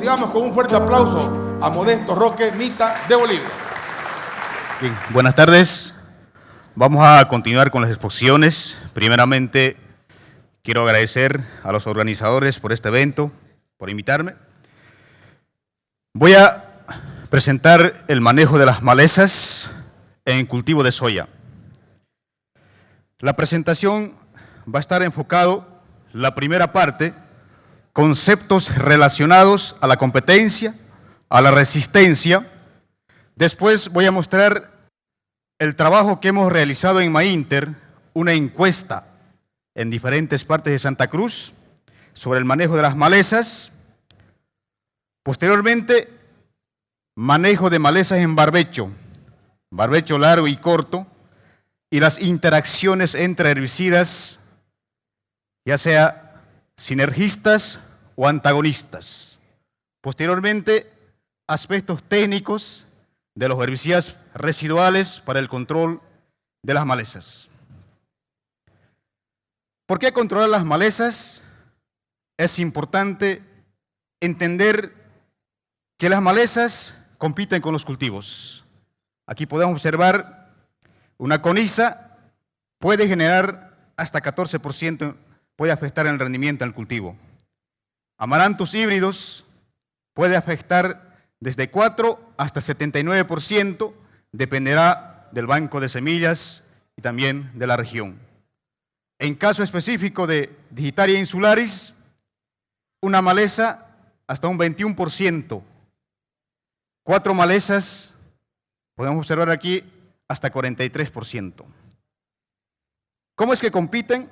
Recibamos con un fuerte aplauso a Modesto Roque Mita de Bolivia. Bien, buenas tardes. Vamos a continuar con las exposiciones. Primeramente, quiero agradecer a los organizadores por este evento, por invitarme. Voy a presentar el manejo de las malezas en cultivo de soya. La presentación va a estar enfocado, la primera parte, conceptos relacionados a la competencia, a la resistencia. Después voy a mostrar el trabajo que hemos realizado en Mainter, una encuesta en diferentes partes de Santa Cruz sobre el manejo de las malezas. Posteriormente, manejo de malezas en barbecho largo y corto, y las interacciones entre herbicidas, ya sea sinergistas o antagonistas. Posteriormente, aspectos técnicos de los herbicidas residuales para el control de las malezas. ¿Por qué controlar las malezas? Es importante entender que las malezas compiten con los cultivos. Aquí podemos observar una coniza puede generar hasta 14%, puede afectar el rendimiento del cultivo. Amarantos híbridos puede afectar desde 4 hasta 79%, dependerá del banco de semillas y también de la región. En caso específico de Digitaria insularis, una maleza hasta un 21%. 4 malezas, podemos observar aquí, hasta 43%. ¿Cómo es que compiten?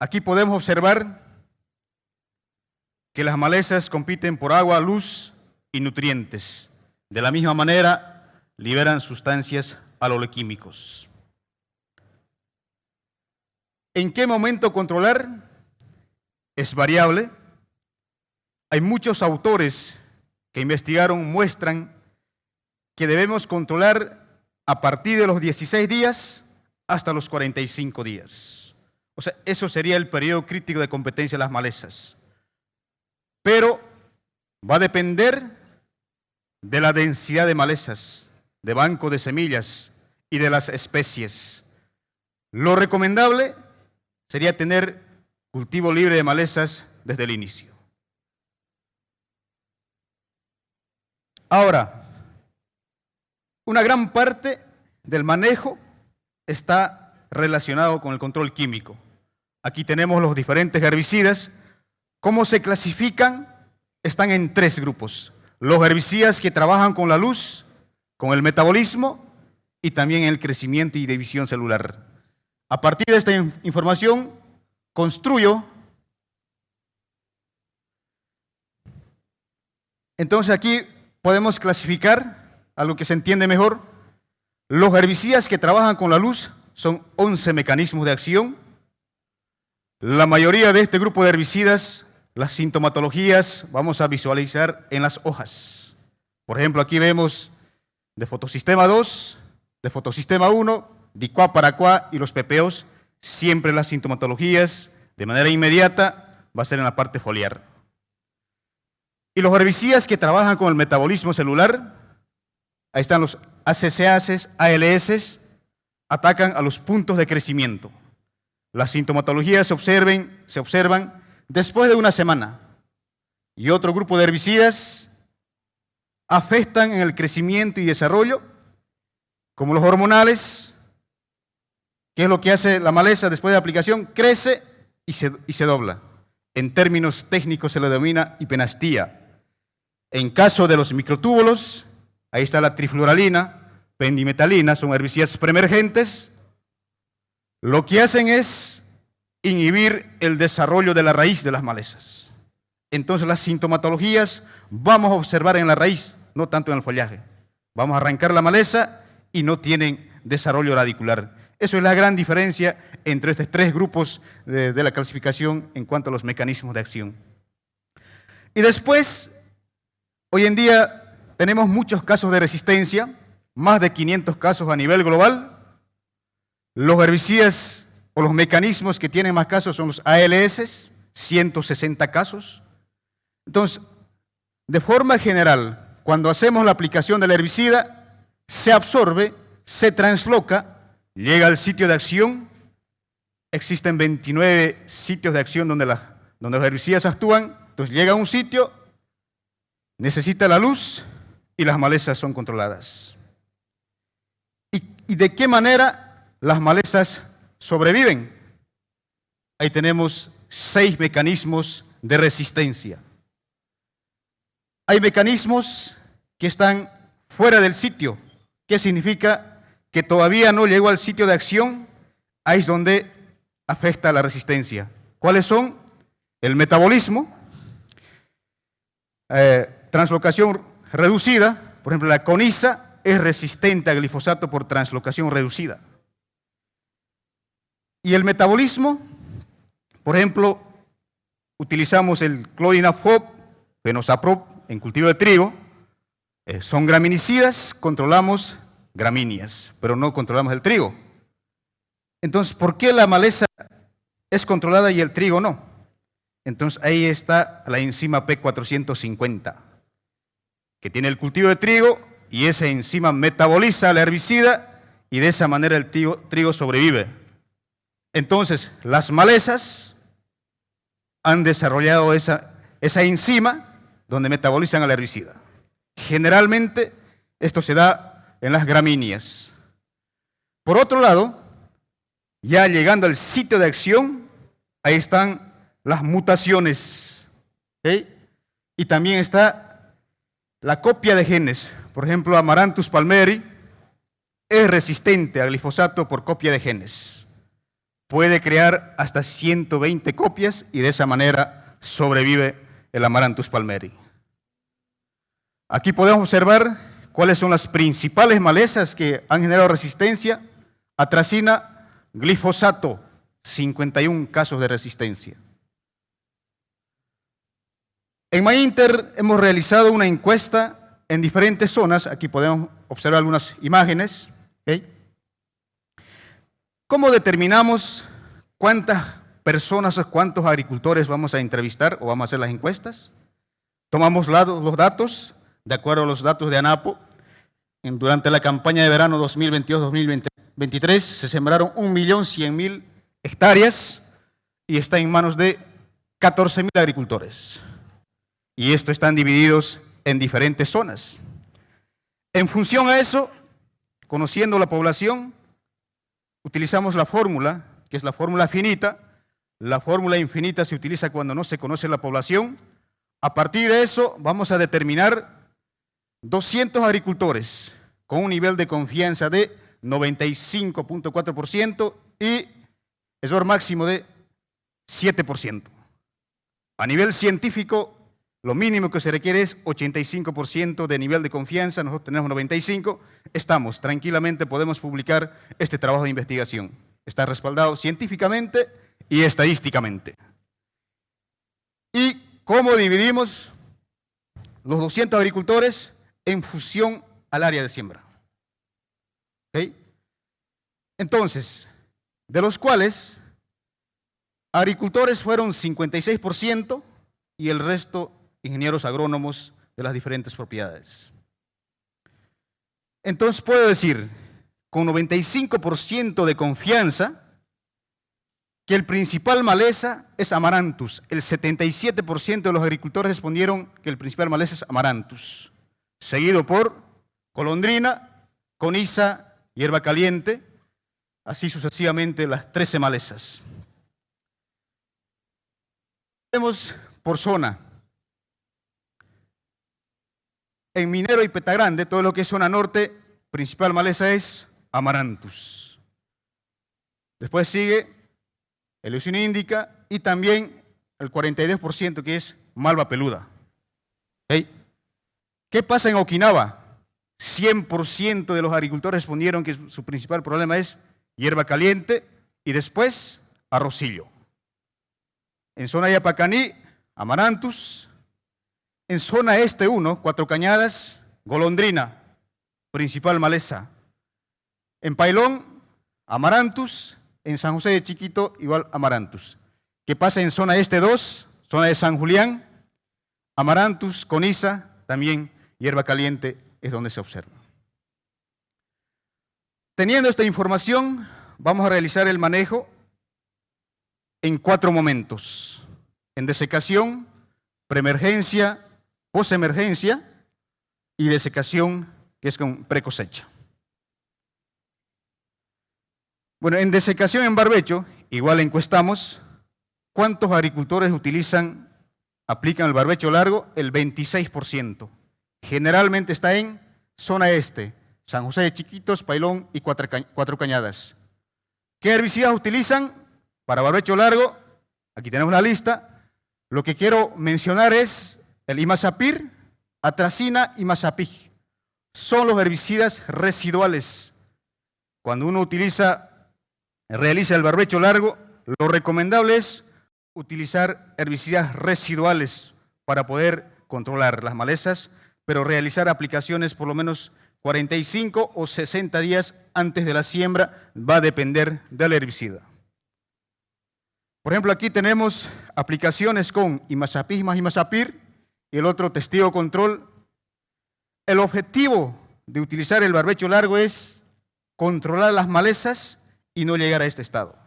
Aquí podemos observar que las malezas compiten por agua, luz y nutrientes. De la misma manera, liberan sustancias aloquímicos. ¿En qué momento controlar? Es variable. Hay muchos autores que investigaron, muestran que debemos controlar a partir de los 16 días hasta los 45 días. O sea, eso sería el periodo crítico de competencia de las malezas. Pero va a depender de la densidad de malezas, de banco de semillas y de las especies. Lo recomendable sería tener cultivo libre de malezas desde el inicio. Ahora, una gran parte del manejo está relacionado con el control químico. Aquí tenemos los diferentes herbicidas. ¿Cómo se clasifican? Están en 3 grupos. Los herbicidas que trabajan con la luz, con el metabolismo y también el crecimiento y división celular. A partir de esta información, construyo. Entonces aquí podemos clasificar algo que se entiende mejor. Los herbicidas que trabajan con la luz son 11 mecanismos de acción. La mayoría de este grupo de herbicidas, las sintomatologías, vamos a visualizar en las hojas. Por ejemplo, aquí vemos de fotosistema 2, de fotosistema 1, dicuá, paraquá y los PPOs. Siempre las sintomatologías, de manera inmediata, va a ser en la parte foliar. Y los herbicidas que trabajan con el metabolismo celular, ahí están los ACCAs, ALS, atacan a los puntos de crecimiento. Las sintomatologías se observan después de una semana. Y otro grupo de herbicidas afectan en el crecimiento y desarrollo, como los hormonales. ¿Qué es lo que hace la maleza después de la aplicación? Crece y se dobla. En términos técnicos se le denomina hipenastía. En caso de los microtúbulos, ahí está la trifluoralina, pendimetalina, son herbicidas preemergentes. Lo que hacen es inhibir el desarrollo de la raíz de las malezas. Entonces las sintomatologías vamos a observar en la raíz, no tanto en el follaje. Vamos a arrancar la maleza y no tienen desarrollo radicular. Eso es la gran diferencia entre estos 3 grupos de la clasificación en cuanto a los mecanismos de acción. Y después, hoy en día tenemos muchos casos de resistencia, más de 500 casos a nivel global. Los herbicidas o los mecanismos que tienen más casos son los ALS, 160 casos. Entonces, de forma general, cuando hacemos la aplicación del herbicida, se absorbe, se transloca, llega al sitio de acción. Existen 29 sitios de acción donde los herbicidas actúan. Entonces llega a un sitio, necesita la luz y las malezas son controladas. ¿Y de qué manera las malezas sobreviven? Ahí tenemos 6 mecanismos de resistencia. Hay mecanismos que están fuera del sitio. ¿Qué significa? Que todavía no llegó al sitio de acción. Ahí es donde afecta la resistencia. ¿Cuáles son? El metabolismo, translocación reducida. Por ejemplo, la coniza es resistente a glifosato por translocación reducida. Y el metabolismo, por ejemplo, utilizamos el clorinafop, fenosaprop en cultivo de trigo. Son graminicidas, controlamos gramíneas, pero no controlamos el trigo. Entonces, ¿por qué la maleza es controlada y el trigo no? Entonces, ahí está la enzima P450, que tiene el cultivo de trigo, y esa enzima metaboliza el herbicida y de esa manera el trigo sobrevive. Entonces, las malezas han desarrollado esa enzima donde metabolizan el herbicida. Generalmente, esto se da en las gramíneas. Por otro lado, ya llegando al sitio de acción, ahí están las mutaciones, ¿okay? Y también está la copia de genes. Por ejemplo, Amaranthus palmeri es resistente a glifosato por copia de genes. Puede crear hasta 120 copias y de esa manera sobrevive el Amaranthus palmeri. Aquí podemos observar cuáles son las principales malezas que han generado resistencia. Atracina, glifosato, 51 casos de resistencia. En MyInter hemos realizado una encuesta en diferentes zonas. Aquí podemos observar algunas imágenes. ¿Okay? ¿Cómo determinamos cuántas personas o cuántos agricultores vamos a entrevistar o vamos a hacer las encuestas? Tomamos los datos, de acuerdo a los datos de ANAPO. Durante la campaña de verano 2022-2023 se sembraron 1.100.000 hectáreas y está en manos de 14.000 agricultores. Y estos están divididos en diferentes zonas. En función a eso, conociendo la población, utilizamos la fórmula, que es la fórmula finita. La fórmula infinita se utiliza cuando no se conoce la población. A partir de eso, vamos a determinar 200 agricultores con un nivel de confianza de 95.4% y error máximo de 7%. A nivel científico, lo mínimo que se requiere es 85% de nivel de confianza. Nosotros tenemos 95%. Estamos, tranquilamente podemos publicar este trabajo de investigación. Está respaldado científicamente y estadísticamente. ¿Y cómo dividimos los 200 agricultores? En función al área de siembra. ¿Okay? Entonces, de los cuales agricultores fueron 56% y el resto ingenieros agrónomos de las diferentes propiedades. Entonces puedo decir con 95% de confianza que el principal maleza es Amaranthus. El 77% de los agricultores respondieron que el principal maleza es Amaranthus, seguido por golondrina, coniza, hierba caliente, así sucesivamente las 13 malezas. Vemos por zona. En Minero y Petagrande, todo lo que es zona norte, principal maleza es Amaranthus. Después sigue Eleusis índica y también el 42% que es malva peluda. ¿Okay? ¿Qué pasa en Okinawa? 100% de los agricultores respondieron que su principal problema es hierba caliente y después arrocillo. En zona Yapacaní, Amaranthus. En zona este 1, Cuatro Cañadas, golondrina, principal maleza. En Pailón, Amaranthus. En San José de Chiquito, igual Amaranthus. que pasa en zona este 2, zona de San Julián, Amaranthus, Coniza, también hierba caliente es donde se observa. Teniendo esta información, vamos a realizar el manejo en 4 momentos: en desecación, preemergencia, posemergencia y desecación, que es con precosecha. Bueno, en desecación en barbecho, igual encuestamos cuántos agricultores aplican el barbecho largo. El 26%. Generalmente está en zona este, San José de Chiquitos, Pailón y Cuatro Cañadas. ¿Qué herbicidas utilizan para barbecho largo? Aquí tenemos la lista. Lo que quiero mencionar es el imazapyr, atracina y mazapig. Son los herbicidas residuales. Cuando uno realiza el barbecho largo, lo recomendable es utilizar herbicidas residuales para poder controlar las malezas, pero realizar aplicaciones por lo menos 45 o 60 días antes de la siembra, va a depender del herbicida. Por ejemplo, aquí tenemos aplicaciones con imazapig más imazapyr y el otro testigo control. El objetivo de utilizar el barbecho largo es controlar las malezas y no llegar a este estado.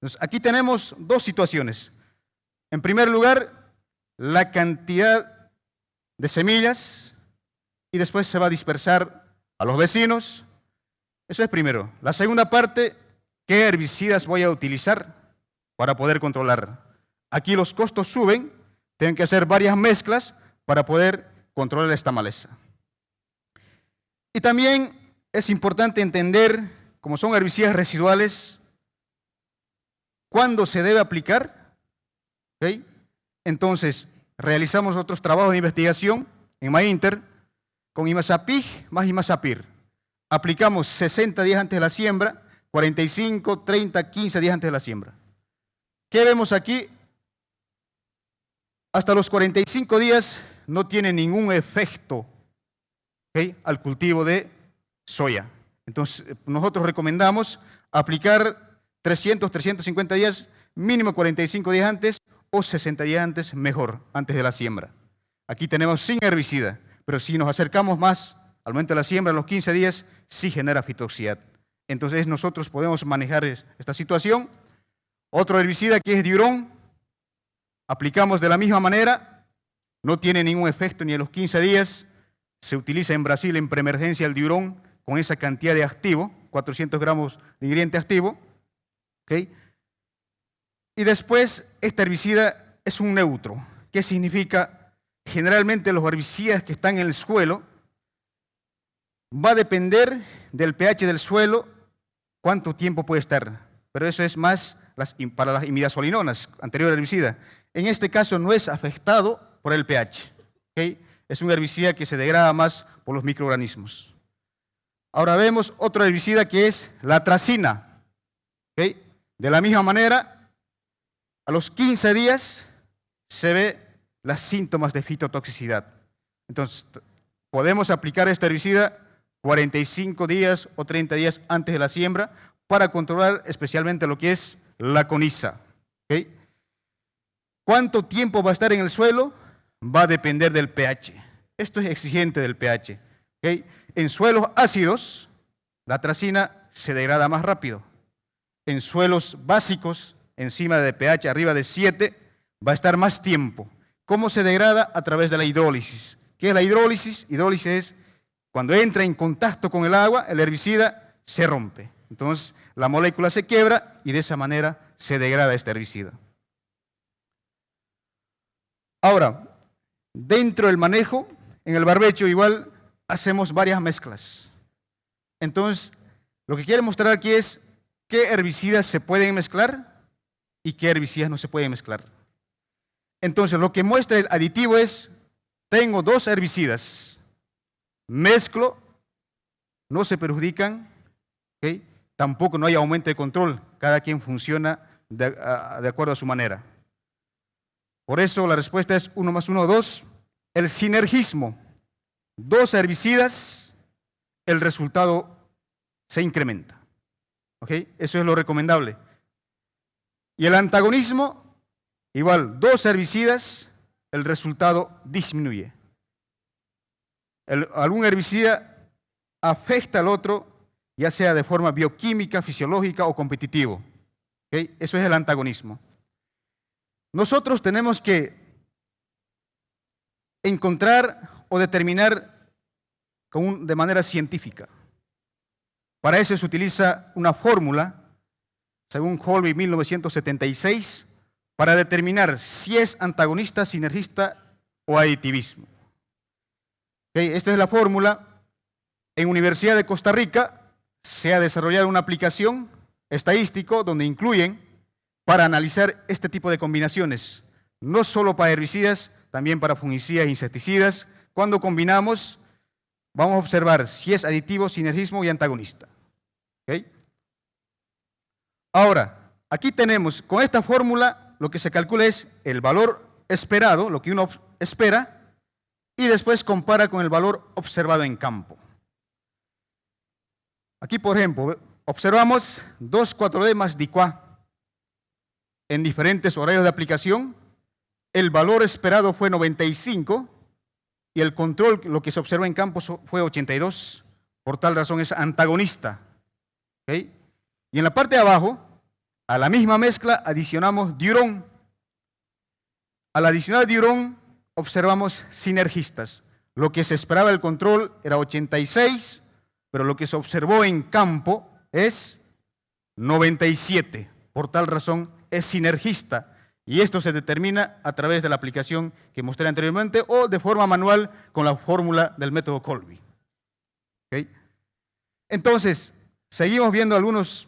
Entonces, aquí tenemos 2 situaciones. En primer lugar, la cantidad de semillas, y después se va a dispersar a los vecinos. Eso es primero. La segunda parte, ¿qué herbicidas voy a utilizar para poder controlar? Aquí los costos suben, tienen que hacer varias mezclas para poder controlar esta maleza. Y también es importante entender, como son herbicidas residuales, cuándo se debe aplicar. ¿Okay? Entonces, realizamos otros trabajos de investigación en MAINTER con imazapig más imazapyr. Aplicamos 60 días antes de la siembra, 45, 30, 15 días antes de la siembra. ¿Qué vemos aquí? Hasta los 45 días no tiene ningún efecto, ¿okay?, al cultivo de soya. Entonces, nosotros recomendamos aplicar 300, 350 días, mínimo 45 días antes o 60 días antes, mejor, antes de la siembra. Aquí tenemos sin herbicida, pero si nos acercamos más al momento de la siembra, a los 15 días, sí genera fitoxidad. Entonces, nosotros podemos manejar esta situación. Otro herbicida que es diurón, aplicamos de la misma manera, no tiene ningún efecto ni a los 15 días. Se utiliza en Brasil en preemergencia el diurón con esa cantidad de activo, 400 gramos de ingrediente activo. ¿Okay? Y después, este herbicida es un neutro. ¿Qué significa? Generalmente los herbicidas que están en el suelo, va a depender del pH del suelo, cuánto tiempo puede estar. Pero eso es más para las imidazolinonas, anterior herbicida. En este caso no es afectado por el pH. ¿Okay? Es un herbicida que se degrada más por los microorganismos. Ahora vemos otro herbicida que es la atracina. ¿Okay? De la misma manera, a los 15 días se ve los síntomas de fitotoxicidad. Entonces, podemos aplicar este herbicida 45 días o 30 días antes de la siembra para controlar especialmente lo que es la coniza. ¿Okay? ¿Cuánto tiempo va a estar en el suelo? Va a depender del pH. Esto es exigente del pH. ¿Okay? En suelos ácidos, la atracina se degrada más rápido. En suelos básicos, encima de pH arriba de 7, va a estar más tiempo. ¿Cómo se degrada? A través de la hidrólisis. ¿Qué es la hidrólisis? Hidrólisis es cuando entra en contacto con el agua, el herbicida se rompe. Entonces, la molécula se quiebra y de esa manera se degrada este herbicida. Ahora, dentro del manejo, en el barbecho igual hacemos varias mezclas. Entonces, lo que quiero mostrar aquí es qué herbicidas se pueden mezclar y qué herbicidas no se pueden mezclar. Entonces, lo que muestra el aditivo es, tengo 2 herbicidas, mezclo, no se perjudican, ¿okay? Tampoco no hay aumento de control, cada quien funciona de acuerdo a su manera. Por eso la respuesta es 1 más 1, 2. El sinergismo, 2 herbicidas, el resultado se incrementa. ¿Okay? Eso es lo recomendable. Y el antagonismo, igual 2 herbicidas, el resultado disminuye. Algún herbicida afecta al otro, ya sea de forma bioquímica, fisiológica o competitivo. ¿Okay? Eso es el antagonismo. Nosotros tenemos que encontrar o determinar de manera científica. Para eso se utiliza una fórmula, según Colby 1976, para determinar si es antagonista, sinergista o aditivismo. ¿Okay? Esta es la fórmula. En Universidad de Costa Rica se ha desarrollado una aplicación estadística donde incluyen para analizar este tipo de combinaciones, no solo para herbicidas, también para fungicidas e insecticidas. Cuando combinamos, vamos a observar si es aditivo, sinergismo y antagonista. ¿Okay? Ahora, aquí tenemos, con esta fórmula, lo que se calcula es el valor esperado, lo que uno espera, y después compara con el valor observado en campo. Aquí, por ejemplo, observamos 2,4-D más DICUA en diferentes horarios de aplicación. El valor esperado fue 95 y el control, lo que se observó en campo, fue 82. Por tal razón es antagonista. ¿Okay? Y en la parte de abajo, a la misma mezcla adicionamos diurón. Al adicionar diurón, observamos sinergistas. Lo que se esperaba del control era 86, pero lo que se observó en campo es 97. Por tal razón es sinergista. Y esto se determina a través de la aplicación que mostré anteriormente o de forma manual con la fórmula del método Colby. ¿Okay? Entonces, seguimos viendo algunos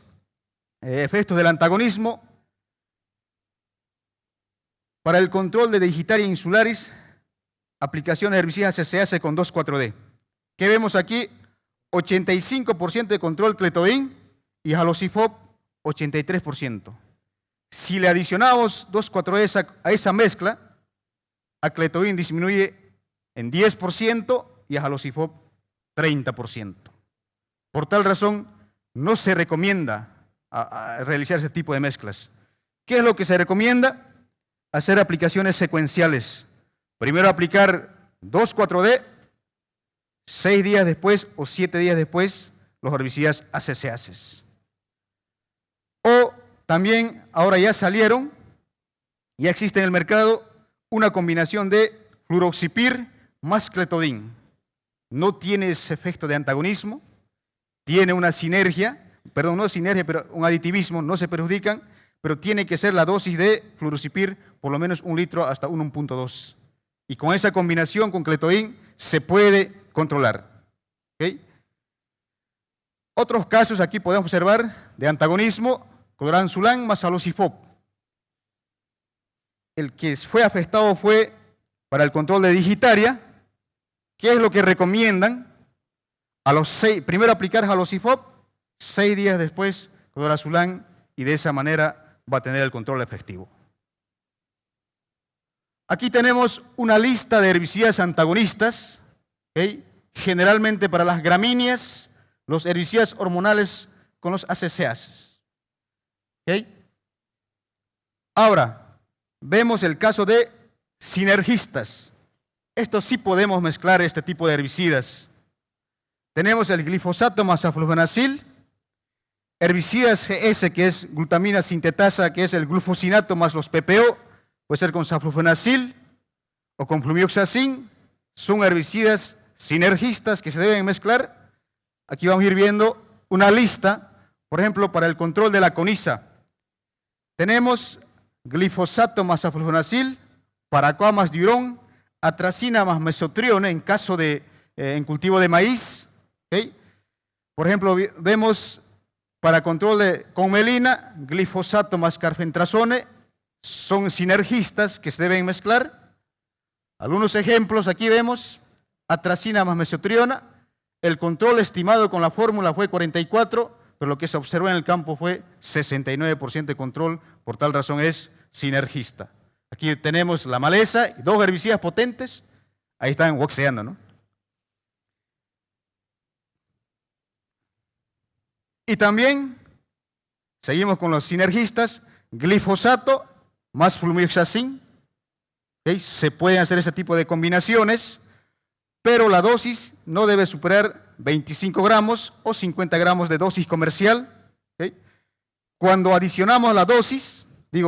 efectos del antagonismo. Para el control de Digitaria insularis, aplicación de herbicidas se hace con 2,4-D. ¿Qué vemos aquí? 85% de control cletodin y halosifop 83%. Si le adicionamos 2,4-D a esa mezcla, a cletodin disminuye en 10% y a halosifop 30%. Por tal razón, no se recomienda a realizar ese tipo de mezclas. ¿Qué es lo que se recomienda? Hacer aplicaciones secuenciales. Primero aplicar 2,4-D, 6 días después o 7 días después los herbicidas ACCases. O también ahora ya salieron, ya existe en el mercado una combinación de fluroxipir más cletodin. No tiene ese efecto de antagonismo, tiene una sinergia, perdón, no sinergia, pero un aditivismo, no se perjudican, pero tiene que ser la dosis de fluroxipir por lo menos 1 litro hasta 1,2. Y con esa combinación con cletodin se puede controlar. ¿Okay? Otros casos aquí podemos observar de antagonismo, cloransulán más halosifop. El que fue afectado fue para el control de Digitaria. ¿Qué es lo que recomiendan? Primero aplicar halosifop, 6 días después cloransulán, y de esa manera va a tener el control efectivo. Aquí tenemos una lista de herbicidas antagonistas, ¿okay? Generalmente para las gramíneas, los herbicidas hormonales con los ACCases. ¿Okay? Ahora, vemos el caso de sinergistas. Esto sí podemos mezclar este tipo de herbicidas. Tenemos el glifosato más aflufenacil, herbicidas GS, que es glutamina sintetasa, que es el glufosinato más los PPO, puede ser con saflufenacil o con flumioxacin. Son herbicidas sinergistas que se deben mezclar. Aquí vamos a ir viendo una lista, por ejemplo, para el control de la coniza. Tenemos glifosato más saflufenacil, paraquat más diurón, atracina más mesotrione en caso de en cultivo de maíz. ¿Okay? Por ejemplo, vemos para control de conmelina, glifosato más carfentrazone, son sinergistas que se deben mezclar. Algunos ejemplos aquí vemos, atracina más mesotriona, el control estimado con la fórmula fue 44, pero lo que se observó en el campo fue 69% de control, por tal razón es sinergista. Aquí tenemos la maleza, 2 herbicidas potentes, ahí están boxeando, ¿no? Y también, seguimos con los sinergistas, glifosato más flumioxazin. ¿Okay? Se pueden hacer ese tipo de combinaciones, pero la dosis no debe superar 25 gramos o 50 gramos de dosis comercial. ¿Okay? Cuando adicionamos la dosis,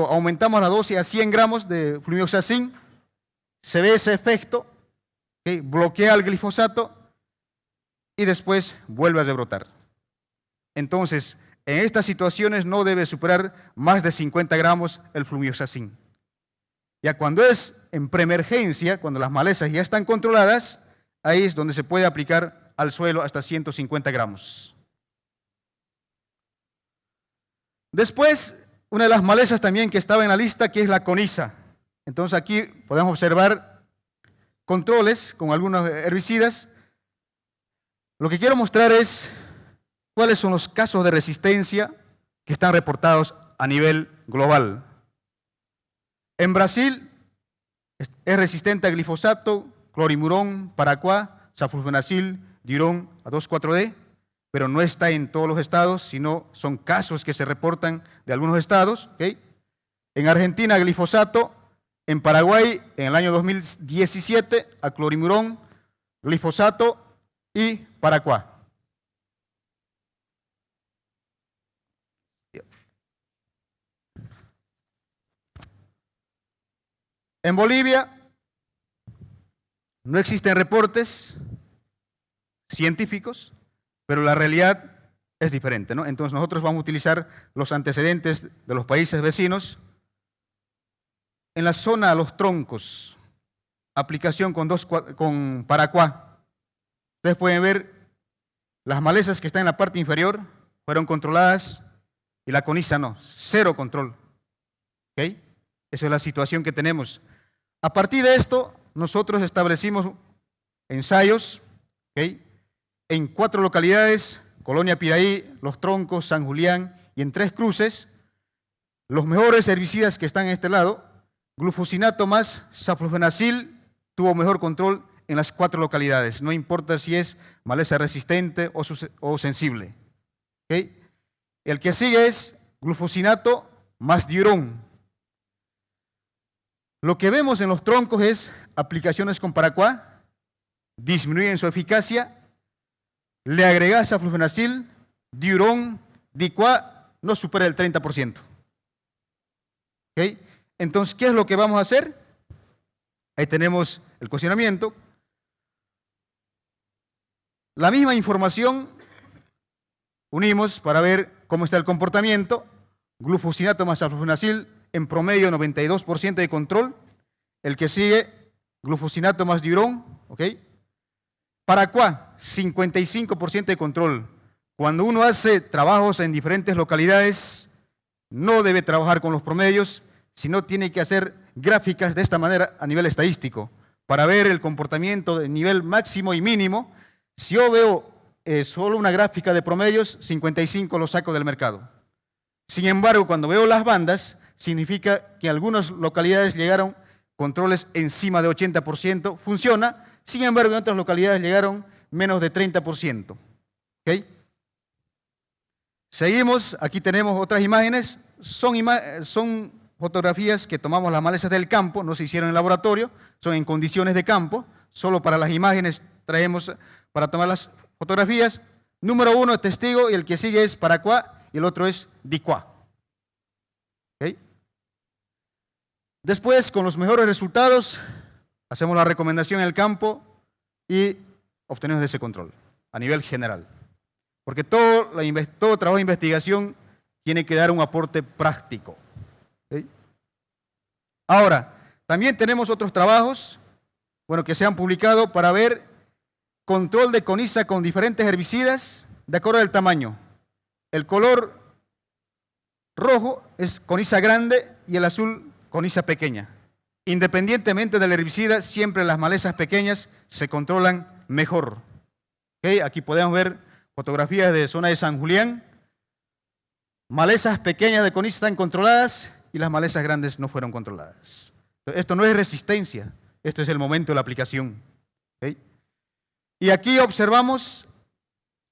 aumentamos la dosis a 100 gramos de flumioxazin, se ve ese efecto, ¿okay? Bloquea el glifosato y después vuelve a rebrotar. Entonces, en estas situaciones no debe superar más de 50 gramos el flumioxazin. Ya cuando es en preemergencia, cuando las malezas ya están controladas, ahí es donde se puede aplicar al suelo hasta 150 gramos. Después, una de las malezas también que estaba en la lista, que es la coniza. Entonces aquí podemos observar controles con algunos herbicidas. Lo que quiero mostrar es cuáles son los casos de resistencia que están reportados a nivel global. En Brasil es resistente a glifosato, clorimurón, paraquat, saflufenacil, diurón a 2,4-D, pero no está en todos los estados, sino son casos que se reportan de algunos estados. ¿Okay? En Argentina, glifosato. En Paraguay, en el año 2017, a clorimurón, glifosato y paraquat. En Bolivia no existen reportes científicos, pero la realidad es diferente, ¿no? Entonces nosotros vamos a utilizar los antecedentes de los países vecinos. En la zona de los troncos, aplicación con paraquat. Ustedes pueden ver las malezas que están en la parte inferior fueron controladas y la coniza no, cero control. ¿Okay? Esa es la situación que tenemos. A partir de esto, nosotros establecimos ensayos, ¿okay? En 4 localidades, Colonia Piraí, Los Troncos, San Julián y en 3 Cruces. Los mejores herbicidas que están en este lado, glufosinato más saflufenacil, tuvo mejor control en las 4 localidades, no importa si es maleza resistente o sensible. ¿Okay? El que sigue es glufosinato más diurón. Lo que vemos en los troncos es aplicaciones con paraquat, disminuyen su eficacia, le agregas saflufenacil, diurón, diquat, no supera el 30%. ¿Okay? Entonces, ¿qué es lo que vamos a hacer? Ahí tenemos el cuestionamiento. La misma información unimos para ver cómo está el comportamiento. Glufosinato más saflufenacil, en promedio 92% de control. El que sigue, glufosinato más diurón, ¿ok? Paraquat, 55% de control. Cuando uno hace trabajos en diferentes localidades, no debe trabajar con los promedios, sino tiene que hacer gráficas de esta manera a nivel estadístico, para ver el comportamiento de nivel máximo y mínimo. Si yo veo solo una gráfica de promedios, 55 lo saco del mercado. Sin embargo, cuando veo las bandas, significa que en algunas localidades llegaron controles encima de 80%, funciona. Sin embargo, en otras localidades llegaron menos de 30%. ¿Okay? Seguimos, aquí tenemos otras imágenes. Son fotografías que tomamos las malezas del campo, no se hicieron en laboratorio, son en condiciones de campo. Solo para las imágenes traemos para tomar las fotografías. Número 1 es testigo y el que sigue es paraquat y el otro es diquat. ¿Okay? Después, con los mejores resultados, hacemos la recomendación en el campo y obtenemos ese control a nivel general. Porque todo trabajo de investigación tiene que dar un aporte práctico. ¿Okay? Ahora, también tenemos otros trabajos, que se han publicado para ver control de coniza con diferentes herbicidas de acuerdo al tamaño. El color rojo es coniza grande y el azul coniza pequeña. Independientemente del herbicida, siempre las malezas pequeñas se controlan mejor. ¿Okay? Aquí podemos ver fotografías de zona de San Julián. Malezas pequeñas de coniza están controladas y las malezas grandes no fueron controladas. Esto no es resistencia, esto es el momento de la aplicación. ¿Okay? Y aquí observamos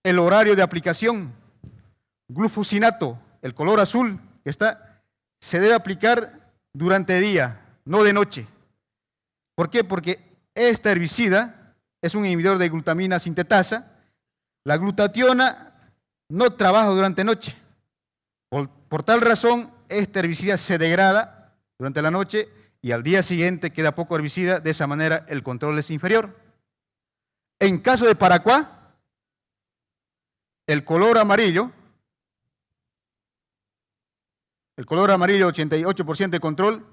el horario de aplicación. Glufosinato, el color azul que está, se debe aplicar durante día, no de noche. ¿Por qué? Porque este herbicida es un inhibidor de glutamina sintetasa. La glutationa no trabaja durante noche. Por tal razón, este herbicida se degrada durante la noche y al día siguiente queda poco herbicida. De esa manera, el control es inferior. En caso de Paraquat, el color amarillo, 88% de control,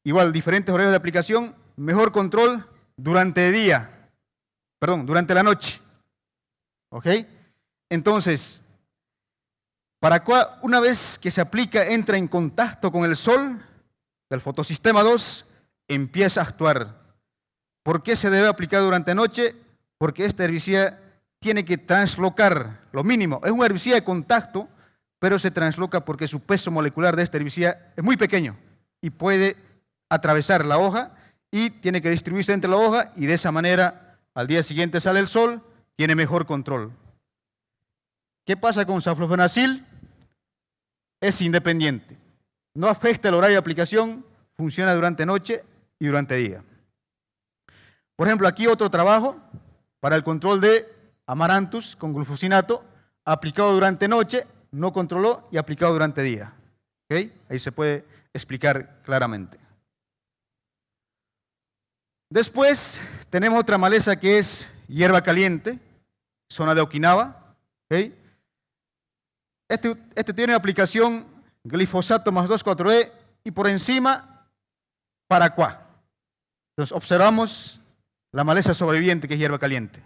igual diferentes horarios de aplicación, mejor control durante la noche. ¿Ok? Entonces, Paraquat, una vez que se aplica, entra en contacto con el sol del fotosistema 2, empieza a actuar. ¿Por qué se debe aplicar durante noche? Porque este herbicida tiene que translocar lo mínimo. Es un herbicida de contacto, pero se transloca porque su peso molecular de este herbicida es muy pequeño y puede atravesar la hoja y tiene que distribuirse entre la hoja y de esa manera al día siguiente sale el sol, tiene mejor control. ¿Qué pasa con saflofenacil? Es independiente. No afecta el horario de aplicación, funciona durante noche y durante día. Por ejemplo, aquí otro trabajo para el control de Amaranthus con glufosinato, aplicado durante noche, no controló y aplicado durante día. ¿Okay? Ahí se puede explicar claramente. Después tenemos otra maleza que es hierba caliente, zona de Okinawa. ¿Okay? Este tiene aplicación glifosato más 2,4-D y por encima Paraquat. Entonces observamos la maleza sobreviviente que es hierba caliente.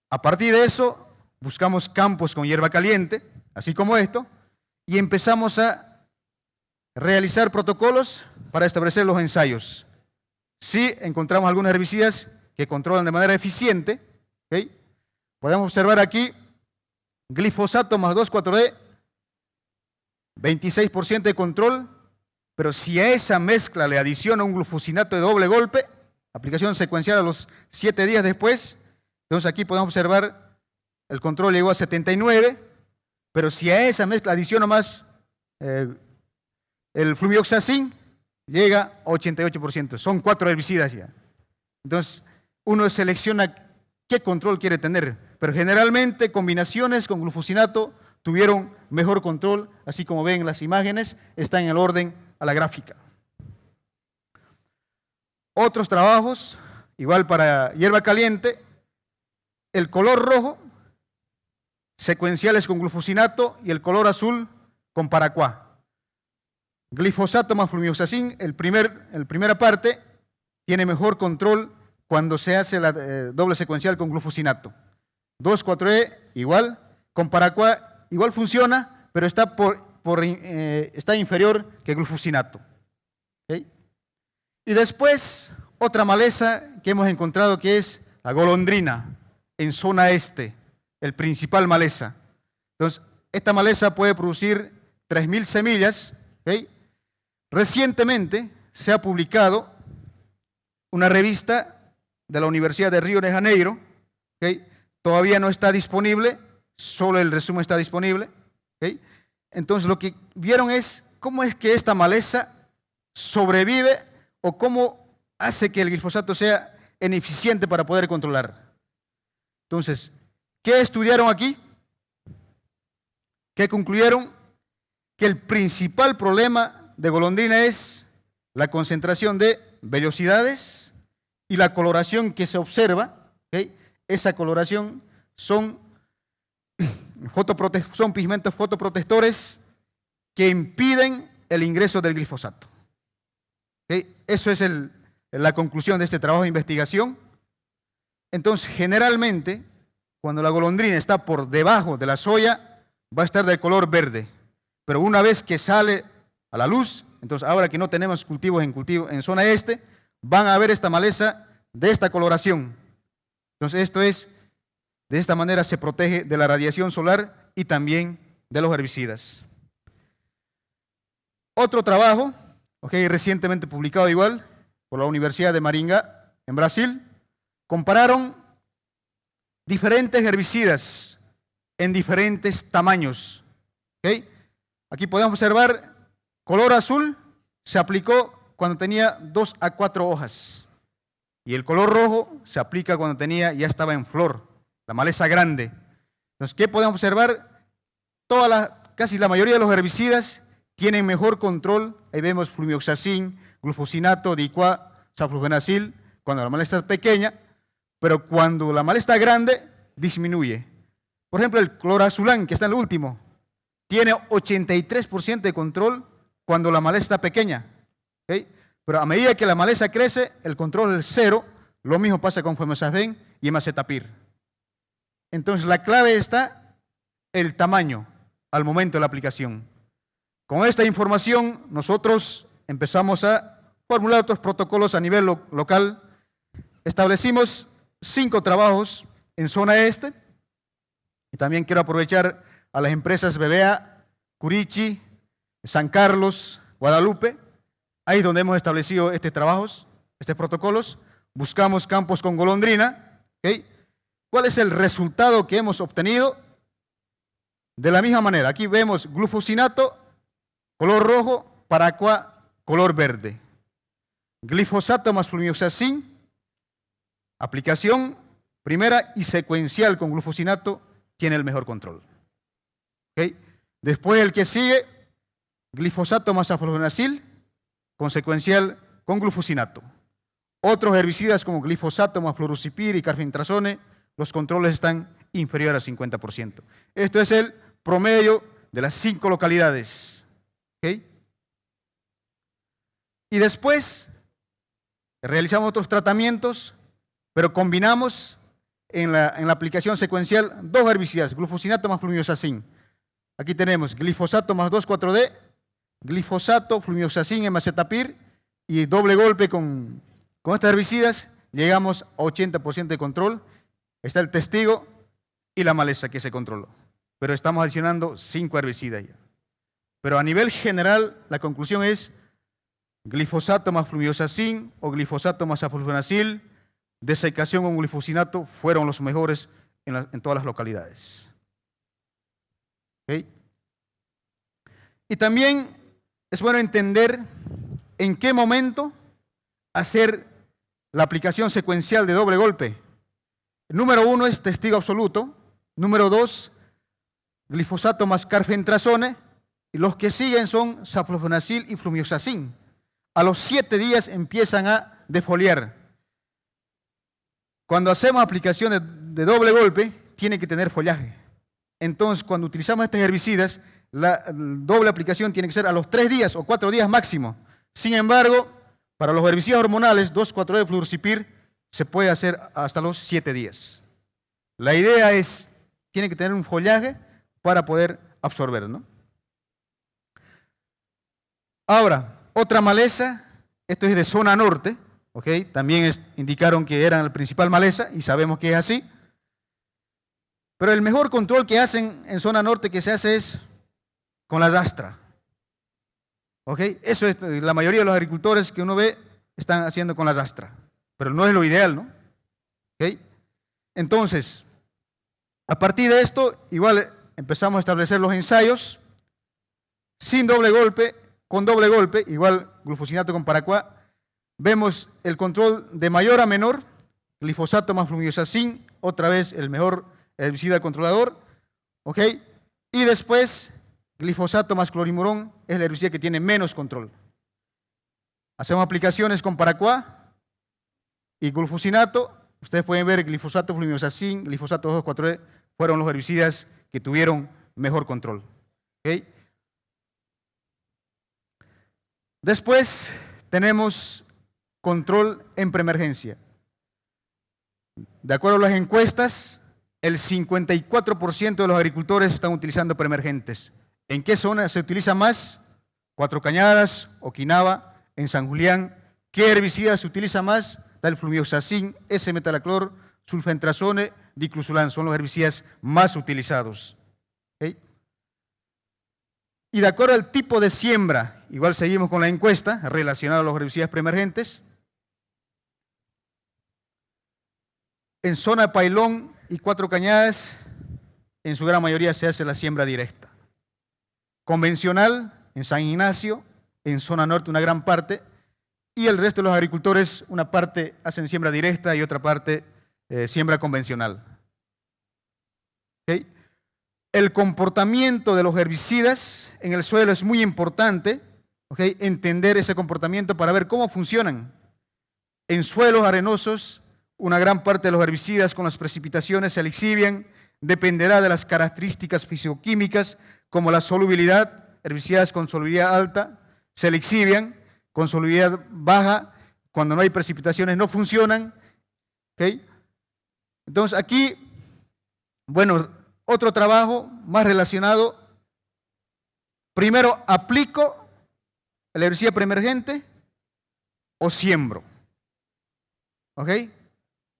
A partir de eso buscamos campos con hierba caliente, así como esto, y empezamos a realizar protocolos para establecer los ensayos. Si encontramos algunos herbicidas que controlan de manera eficiente, ¿okay? Podemos observar aquí glifosato más 2,4-D, 26% de control, pero si a esa mezcla le adiciona un glufosinato de doble golpe, aplicación secuencial a los 7 días después, entonces aquí podemos observar el control llegó a 79, pero si a esa mezcla adiciona más el flumioxacin, llega a 88%. Son 4 herbicidas ya. Entonces, uno selecciona qué control quiere tener, pero generalmente combinaciones con glufosinato tuvieron mejor control, así como ven en las imágenes, está en el orden a la gráfica. Otros trabajos, igual para hierba caliente, el color rojo, secuenciales con glufosinato y el color azul con Paraquat. Glifosato más flumioxacin, el primera parte, tiene mejor control cuando se hace la doble secuencial con glufosinato. 2,4-D igual, con Paraquat igual funciona, pero está, está inferior que glufosinato. ¿Okay? Y después, otra maleza que hemos encontrado que es la golondrina, en zona este, el principal maleza. Entonces, esta maleza puede producir 3.000 semillas. ¿Okay? Recientemente se ha publicado una revista de la Universidad de Río de Janeiro. ¿Okay? Todavía no está disponible, solo el resumen está disponible. ¿Okay? Entonces, lo que vieron es cómo es que esta maleza sobrevive o cómo hace que el glifosato sea ineficiente para poder controlar. Entonces, ¿qué estudiaron aquí? ¿Qué concluyeron? Que el principal problema de golondrina es la concentración de vellosidades y la coloración que se observa. ¿Okay? Esa coloración son pigmentos fotoprotectores que impiden el ingreso del glifosato. ¿Okay? Eso es la conclusión de este trabajo de investigación. Entonces, generalmente, cuando la golondrina está por debajo de la soya, va a estar de color verde. Pero una vez que sale a la luz, entonces ahora que no tenemos cultivos en zona este, van a ver esta maleza de esta coloración. Entonces, de esta manera se protege de la radiación solar y también de los herbicidas. Otro trabajo, recientemente publicado igual por la Universidad de Maringá, en Brasil, compararon diferentes herbicidas en diferentes tamaños. ¿Okay? Aquí podemos observar color azul, se aplicó cuando tenía 2 a 4 hojas. Y el color rojo se aplica cuando ya estaba en flor, la maleza grande. Entonces, ¿qué podemos observar? Casi la mayoría de los herbicidas tienen mejor control. Ahí vemos flumioxacin, glufosinato, dicuá, saflufenacil, cuando la maleza es pequeña, pero cuando la maleza está grande, disminuye. Por ejemplo, el clorazulán, que está en el último, tiene 83% de control cuando la maleza está pequeña. ¿Okay? Pero a medida que la maleza crece, el control es 0. Lo mismo pasa con fumioxazin y emacetapir. Entonces, la clave está el tamaño al momento de la aplicación. Con esta información, nosotros empezamos a formular otros protocolos a nivel local. Establecimos 5 trabajos en zona este. Y también quiero aprovechar a las empresas BBA, Curichi, San Carlos, Guadalupe. Ahí es donde hemos establecido estos trabajos, estos protocolos. Buscamos campos con golondrina. ¿Okay? ¿Cuál es el resultado que hemos obtenido? De la misma manera, aquí vemos glufosinato, color rojo, paraquat, color verde. Glifosato más flumioxacin, aplicación primera y secuencial con glufosinato, tiene el mejor control. ¿Okay? Después el que sigue, glifosato más saflufenacil, consecuencial con glufosinato. Otros herbicidas como glifosato más fluorocipir y carbendazole, los controles están inferiores al 50%. Esto es el promedio de las 5 localidades. ¿Okay? Y después realizamos otros tratamientos, pero combinamos en la aplicación secuencial 2 herbicidas, glufosinato más flumioxacin. Aquí tenemos glifosato más 2,4-D, glifosato, flumioxacin, emacetapir, y doble golpe con estos herbicidas llegamos a 80% de control. Está el testigo y la maleza que se controló. Pero estamos adicionando 5 herbicidas ya. Pero a nivel general, la conclusión es glifosato más flumioxacin o glifosato más saflufenacil, desecación con glifosinato fueron los mejores en todas las localidades. ¿Okay? Y también es bueno entender en qué momento hacer la aplicación secuencial de doble golpe. Número 1 es testigo absoluto. Número 2, glifosato más carbendazole. Y los que siguen son saflufenacil y flumioxacin. A los 7 días empiezan a defoliar. Cuando hacemos aplicación de doble golpe, tiene que tener follaje. Entonces, cuando utilizamos estos herbicidas, la doble aplicación tiene que ser a los 3 días o 4 días máximo. Sin embargo, para los herbicidas hormonales, 2,4-D fluorocipir, se puede hacer hasta los 7 días. La idea es, tiene que tener un follaje para poder absorber, ¿no? Ahora, otra maleza, esto es de zona norte, ¿okay? También indicaron que eran la principal maleza y sabemos que es así. Pero el mejor control que hacen en zona norte que se hace es con la dastra. ¿Okay? Eso es, la mayoría de los agricultores que uno ve están haciendo con la dastra. Pero no es lo ideal, ¿no? ¿Okay? Entonces, a partir de esto, igual empezamos a establecer los ensayos sin doble golpe, con doble golpe, igual glufosinato con paraquat. Vemos el control de mayor a menor, glifosato más flumioxacin, otra vez el mejor herbicida controlador, ¿ok? Y después, glifosato más clorimurón es el herbicida que tiene menos control. Hacemos aplicaciones con paraquat y glufosinato. Ustedes pueden ver glifosato, flumioxacin, glifosato 2,4-D fueron los herbicidas que tuvieron mejor control. ¿Okay? Después tenemos control en preemergencia. De acuerdo a las encuestas, el 54% de los agricultores están utilizando preemergentes. ¿En qué zona se utiliza más? Cuatro Cañadas, Okinawa, en San Julián. ¿Qué herbicida se utiliza más? El flumioxacin, S-metalaclor, sulfentrazone, dicluzulán. Son los herbicidas más utilizados. ¿Okay? Y de acuerdo al tipo de siembra, igual seguimos con la encuesta relacionada a los herbicidas preemergentes. En zona de Pailón y Cuatro Cañadas, en su gran mayoría se hace la siembra directa. Convencional, en San Ignacio, en zona norte una gran parte, y el resto de los agricultores, una parte hacen siembra directa y otra parte siembra convencional. ¿Okay? El comportamiento de los herbicidas en el suelo es muy importante, ¿okay? Entender ese comportamiento para ver cómo funcionan. En suelos arenosos, una gran parte de los herbicidas con las precipitaciones se lixivian, dependerá de las características fisicoquímicas como la solubilidad, herbicidas con solubilidad alta se lixivian, con solubilidad baja, cuando no hay precipitaciones no funcionan. ¿Okay? Entonces aquí, bueno, otro trabajo más relacionado, primero aplico el herbicida preemergente o siembro. ¿Ok?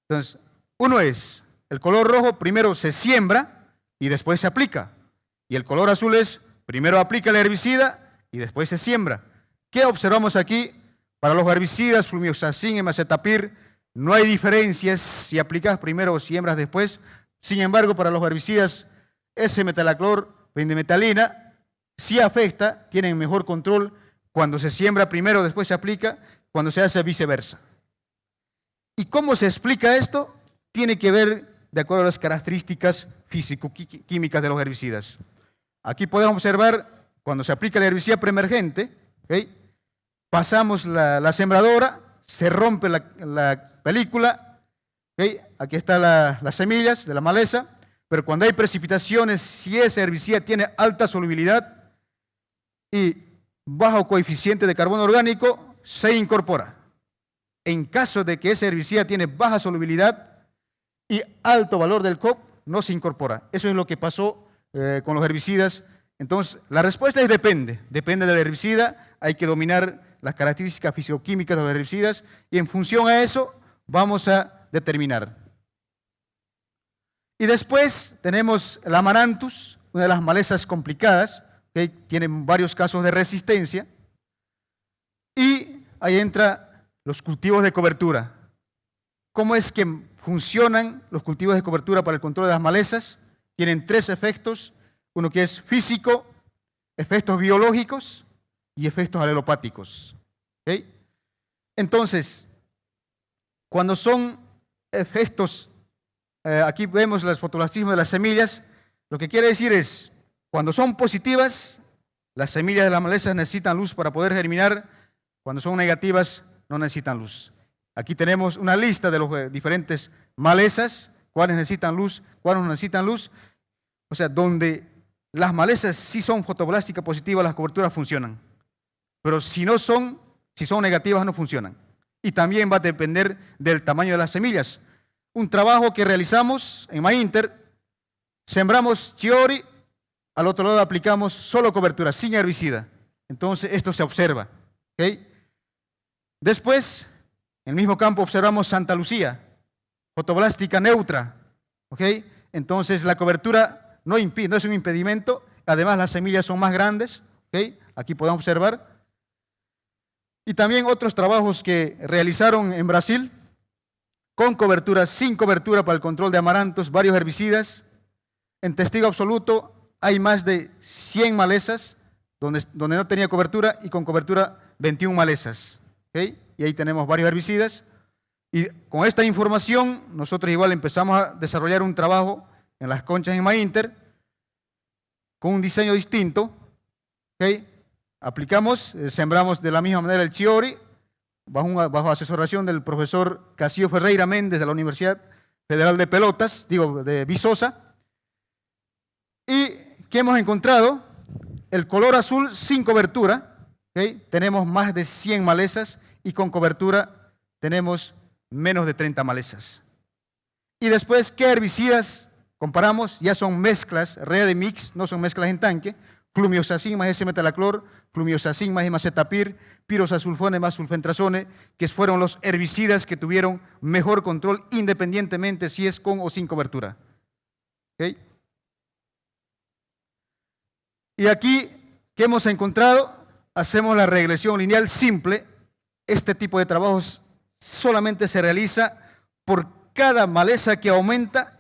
Entonces, uno es, el color rojo primero se siembra y después se aplica. Y el color azul es, primero aplica el herbicida y después se siembra. ¿Qué observamos aquí? Para los herbicidas, flumioxacin, imacetapir, no hay diferencias si aplicas primero o siembras después. Sin embargo, para los herbicidas S-metalaclor, pendimetalina, sí afecta, tienen mejor control cuando se siembra primero, después se aplica, cuando se hace viceversa. ¿Y cómo se explica esto? Tiene que ver de acuerdo a las características físico-químicas de los herbicidas. Aquí podemos observar, cuando se aplica el herbicida preemergente, ¿okay? Pasamos la sembradora, se rompe la película, ¿okay? Aquí están las semillas de la maleza, pero cuando hay precipitaciones, si ese herbicida tiene alta solubilidad y bajo coeficiente de carbono orgánico, se incorpora. En caso de que ese herbicida tiene baja solubilidad y alto valor del COP, no se incorpora. Eso es lo que pasó con los herbicidas. Entonces, la respuesta es depende del herbicida, hay que dominar las características fisicoquímicas de los herbicidas y en función a eso vamos a determinar. Y después tenemos el Amaranthus, una de las malezas complicadas, que tienen varios casos de resistencia, y ahí entra los cultivos de cobertura. ¿Cómo es que funcionan los cultivos de cobertura para el control de las malezas? Tienen tres efectos, uno que es físico, efectos biológicos y efectos alelopáticos. ¿Okay? Entonces, cuando son efectos, aquí vemos el fotoblastismo de las semillas, lo que quiere decir es, cuando son positivas, las semillas de las malezas necesitan luz para poder germinar, cuando son negativas, no necesitan luz. Aquí tenemos una lista de las diferentes malezas, cuáles necesitan luz, cuáles no necesitan luz. O sea, donde las malezas sí son fotoblásticas positivas, las coberturas funcionan. Pero si son negativas, no funcionan. Y también va a depender del tamaño de las semillas. Un trabajo que realizamos en MyInter, sembramos chiori, al otro lado aplicamos solo cobertura, sin herbicida. Entonces, esto se observa. ¿Okay? Después, en el mismo campo observamos Santa Lucía, fotoblástica neutra. ¿Okay? Entonces, la cobertura no es un impedimento, además las semillas son más grandes. ¿Okay? Aquí podemos observar. Y también otros trabajos que realizaron en Brasil, con cobertura, sin cobertura para el control de amarantos, varios herbicidas. En testigo absoluto hay más de 100 malezas donde no tenía cobertura y con cobertura 21 malezas. ¿Okay? Y ahí tenemos varios herbicidas. Y con esta información nosotros igual empezamos a desarrollar un trabajo en las conchas en MyInter con un diseño distinto. ¿Okay? Aplicamos, sembramos de la misma manera el chiori, bajo asesoración del profesor Casio Ferreira Méndez de la Universidad Federal de Pelotas, de Viçosa. ¿Y qué hemos encontrado? El color azul sin cobertura, ¿okay? Tenemos más de 100 malezas y con cobertura tenemos menos de 30 malezas. Y después, ¿qué herbicidas comparamos? Ya son mezclas, ready mix, no son mezclas en tanque. Flumioxacin más S-metalaclor, flumioxacin más imacetapir, pirosasulfone más sulfentrazone, que fueron los herbicidas que tuvieron mejor control independientemente si es con o sin cobertura. ¿Okay? Y aquí, ¿qué hemos encontrado? Hacemos la regresión lineal simple. Este tipo de trabajos solamente se realiza por cada maleza que aumenta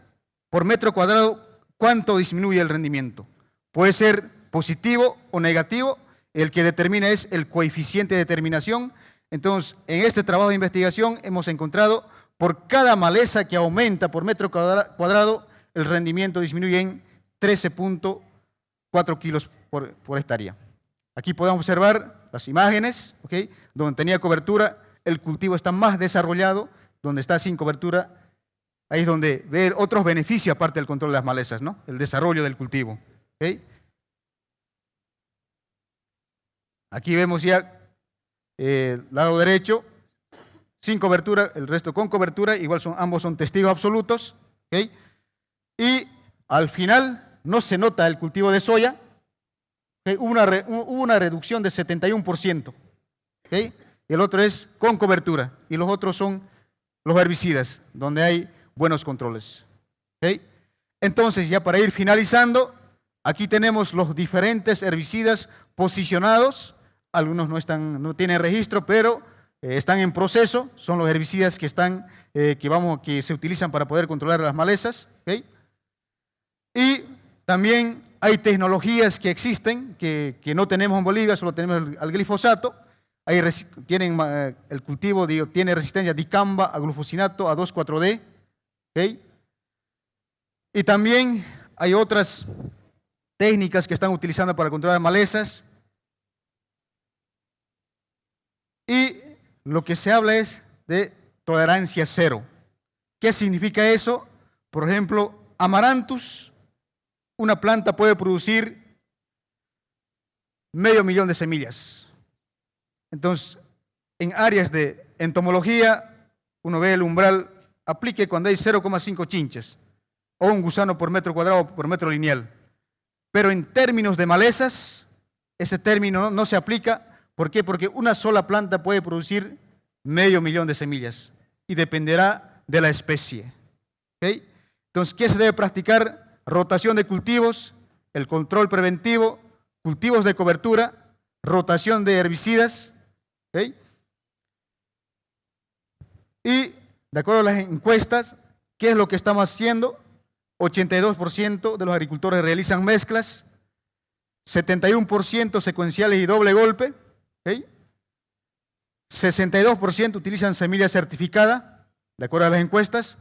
por metro cuadrado, cuánto disminuye el rendimiento. Puede ser positivo o negativo, el que determina es el coeficiente de determinación. Entonces, en este trabajo de investigación hemos encontrado por cada maleza que aumenta por metro cuadrado, el rendimiento disminuye en 13.4 kilos por hectárea. Aquí podemos observar las imágenes, ¿okay? Donde tenía cobertura, el cultivo está más desarrollado, donde está sin cobertura, ahí es donde ve otros beneficios aparte del control de las malezas, ¿no? El desarrollo del cultivo. ¿Okay? Aquí vemos ya lado derecho, sin cobertura, el resto con cobertura, igual ambos son testigos absolutos. ¿Okay? Y al final no se nota el cultivo de soya, ¿okay? Hubo una reducción de 71%. ¿Okay? Y el otro es con cobertura, y los otros son los herbicidas, donde hay buenos controles. ¿Okay? Entonces, ya para ir finalizando, aquí tenemos los diferentes herbicidas posicionados. Algunos no tienen registro, pero están en proceso. Son los herbicidas que se utilizan para poder controlar las malezas. ¿Okay? Y también hay tecnologías que existen, que no tenemos en Bolivia, solo tenemos al glifosato. Ahí el cultivo tiene resistencia a dicamba, a glufosinato, a 2,4-D. ¿Okay? Y también hay otras técnicas que están utilizando para controlar malezas. Y lo que se habla es de tolerancia cero. ¿Qué significa eso? Por ejemplo, Amaranthus, una planta puede producir 500,000 de semillas. Entonces, en áreas de entomología, uno ve el umbral, aplique cuando hay 0,5 chinches, o un gusano por metro cuadrado o por metro lineal. Pero en términos de malezas, ese término no se aplica. ¿Por qué? Porque una sola planta puede producir 500,000 de semillas y dependerá de la especie. ¿Okay? Entonces, ¿qué se debe practicar? Rotación de cultivos, el control preventivo, cultivos de cobertura, rotación de herbicidas. ¿Okay? Y, de acuerdo a las encuestas, ¿qué es lo que estamos haciendo? 82% de los agricultores realizan mezclas, 71% secuenciales y doble golpe, ¿okay? 62% utilizan semilla certificada, de acuerdo a las encuestas,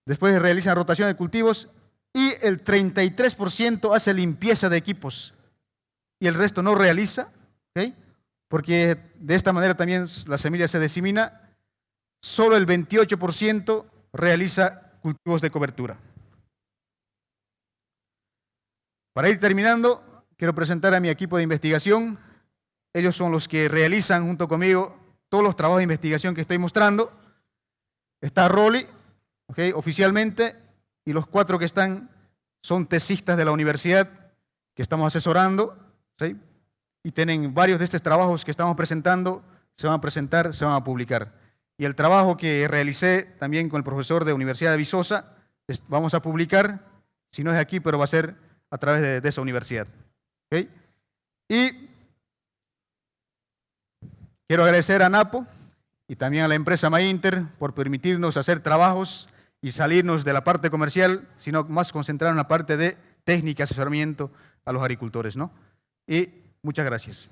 después realizan rotación de cultivos y el 33% hace limpieza de equipos y el resto no realiza, ¿okay? Porque de esta manera también la semilla se disemina. Solo el 28% realiza cultivos de cobertura. Para ir terminando, quiero presentar a mi equipo de investigación. Ellos son los que realizan junto conmigo todos los trabajos de investigación que estoy mostrando. Está Rolly, ¿okay? Oficialmente, y los 4 que están son tesistas de la universidad que estamos asesorando, ¿sí? Y tienen varios de estos trabajos que estamos presentando, se van a presentar, se van a publicar. Y el trabajo que realicé también con el profesor de Universidad de Viçosa, vamos a publicar, si no es aquí, pero va a ser a través de esa universidad. ¿Okay? Y quiero agradecer a NAPO y también a la empresa Mainter por permitirnos hacer trabajos y salirnos de la parte comercial, sino más concentrar en la parte de técnica, asesoramiento a los agricultores, ¿no? Y muchas gracias.